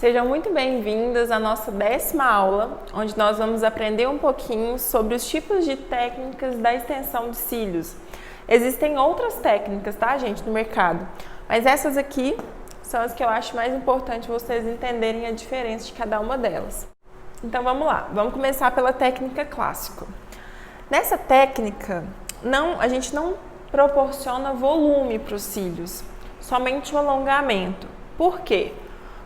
Sejam muito bem-vindas à nossa 10ª aula, onde nós vamos aprender um pouquinho sobre os tipos de técnicas da extensão de cílios. Existem outras técnicas, tá, gente, no mercado, mas essas aqui são as que eu acho mais importante vocês entenderem a diferença de cada uma delas. Então vamos lá, vamos começar pela técnica clássica. Nessa técnica, a gente não proporciona volume para os cílios, somente o alongamento. Por quê?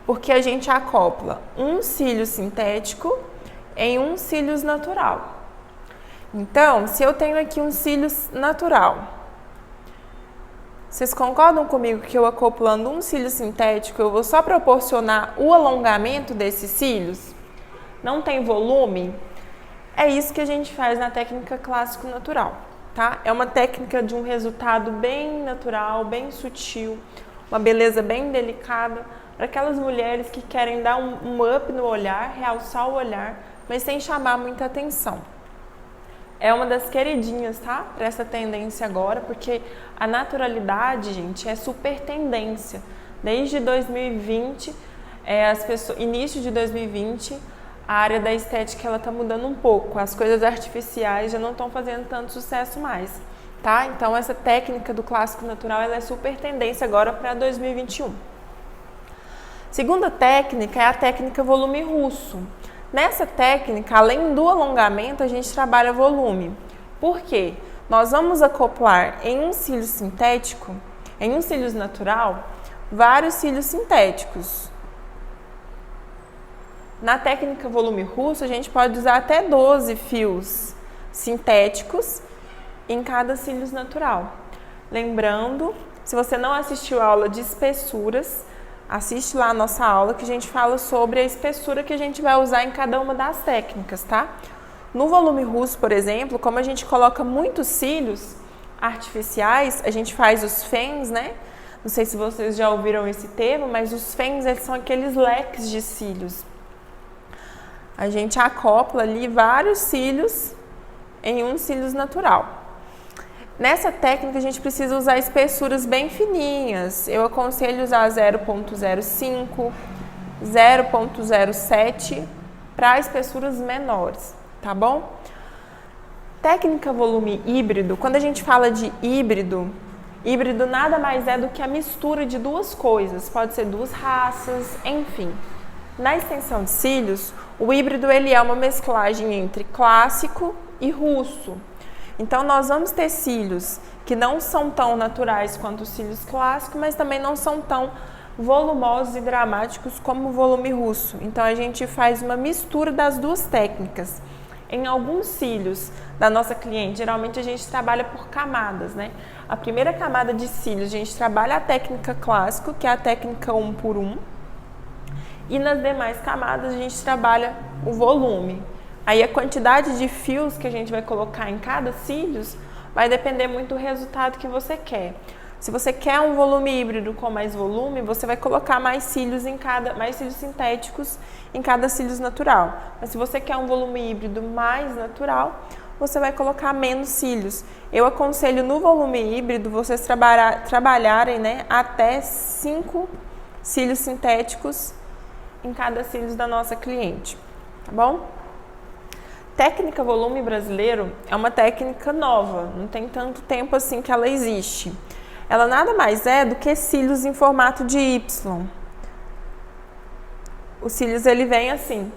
Porque a gente acopla um cílio sintético em um cílio natural. Então, se eu tenho aqui um cílio natural, vocês concordam comigo que eu acoplando um cílio sintético, eu vou só proporcionar o alongamento desses cílios? Não tem volume? É isso que a gente faz na técnica clássico natural, tá? É uma técnica de um resultado bem natural, bem sutil, uma beleza bem delicada, para aquelas mulheres que querem dar um up no olhar, realçar o olhar, mas sem chamar muita atenção. É uma das queridinhas, tá? Para essa tendência agora, porque a naturalidade, gente, é super tendência. Desde 2020, início de 2020, a área da estética ela tá mudando um pouco. As coisas artificiais já não estão fazendo tanto sucesso mais, tá? Então essa técnica do clássico natural ela é super tendência agora para 2021. Segunda técnica é a técnica volume russo. Nessa técnica, além do alongamento, a gente trabalha volume. Por quê? Nós vamos acoplar em um cílio sintético, em um cílio natural, vários cílios sintéticos. Na técnica volume russo, a gente pode usar até 12 fios sintéticos em cada cílio natural. Lembrando, se você não assistiu a aula de espessuras, assiste lá a nossa aula que a gente fala sobre a espessura que a gente vai usar em cada uma das técnicas, tá? No volume russo, por exemplo, como a gente coloca muitos cílios artificiais, a gente faz os FENS, né? Não sei se vocês já ouviram esse termo, mas os FENS eles são aqueles leques de cílios. A gente acopla ali vários cílios em um cílio natural. Nessa técnica, a gente precisa usar espessuras bem fininhas. Eu aconselho usar 0,05, 0,07 para espessuras menores, tá bom? Técnica volume híbrido, quando a gente fala de híbrido nada mais é do que a mistura de duas coisas. Pode ser duas raças, enfim. Na extensão de cílios, o híbrido ele é uma mesclagem entre clássico e russo. Então, nós vamos ter cílios que não são tão naturais quanto os cílios clássicos, mas também não são tão volumosos e dramáticos como o volume russo. Então, a gente faz uma mistura das duas técnicas. Em alguns cílios da nossa cliente, geralmente a gente trabalha por camadas, né? A primeira camada de cílios, a gente trabalha a técnica clássico, que é a técnica 1 por 1. E nas demais camadas, a gente trabalha o volume. Aí a quantidade de fios que a gente vai colocar em cada cílios vai depender muito do resultado que você quer. Se você quer um volume híbrido com mais volume, você vai colocar mais cílios sintéticos em cada cílio natural. Mas se você quer um volume híbrido mais natural, você vai colocar menos cílios. Eu aconselho no volume híbrido vocês trabalharem, né, até 5 cílios sintéticos em cada cílio da nossa cliente, tá bom? Técnica volume brasileiro é uma técnica nova, não tem tanto tempo assim que ela existe. Ela nada mais é do que cílios em formato de Y. Os cílios ele vem assim.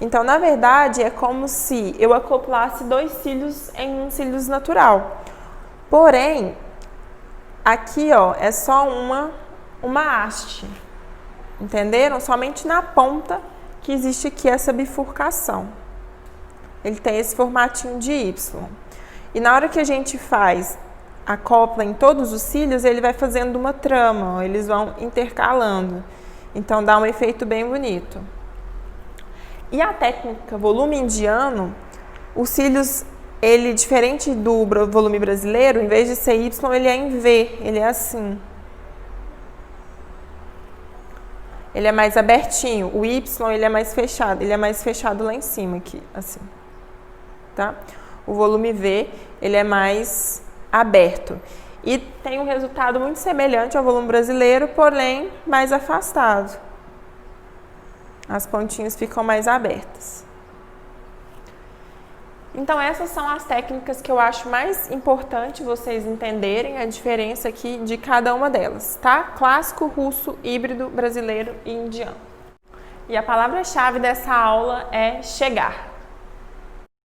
Então, na verdade, é como se eu acoplasse 2 cílios em um cílio natural. Porém, aqui ó, é só uma haste. Entenderam? Somente na ponta que existe aqui essa bifurcação. Ele tem esse formatinho de Y. E na hora que a gente acopla em todos os cílios, ele vai fazendo uma trama, ó, eles vão intercalando. Então dá um efeito bem bonito. E a técnica volume indiano, os cílios, ele diferente do volume brasileiro, em vez de ser Y, ele é em V, ele é assim. Ele é mais abertinho, o Y ele é mais fechado lá em cima aqui, assim. Tá? O volume V, ele é mais aberto. E tem um resultado muito semelhante ao volume brasileiro, porém mais afastado. As pontinhas ficam mais abertas. Então, essas são as técnicas que eu acho mais importante vocês entenderem a diferença aqui de cada uma delas, tá? Clássico, russo, híbrido, brasileiro e indiano. E a palavra-chave dessa aula é chegar.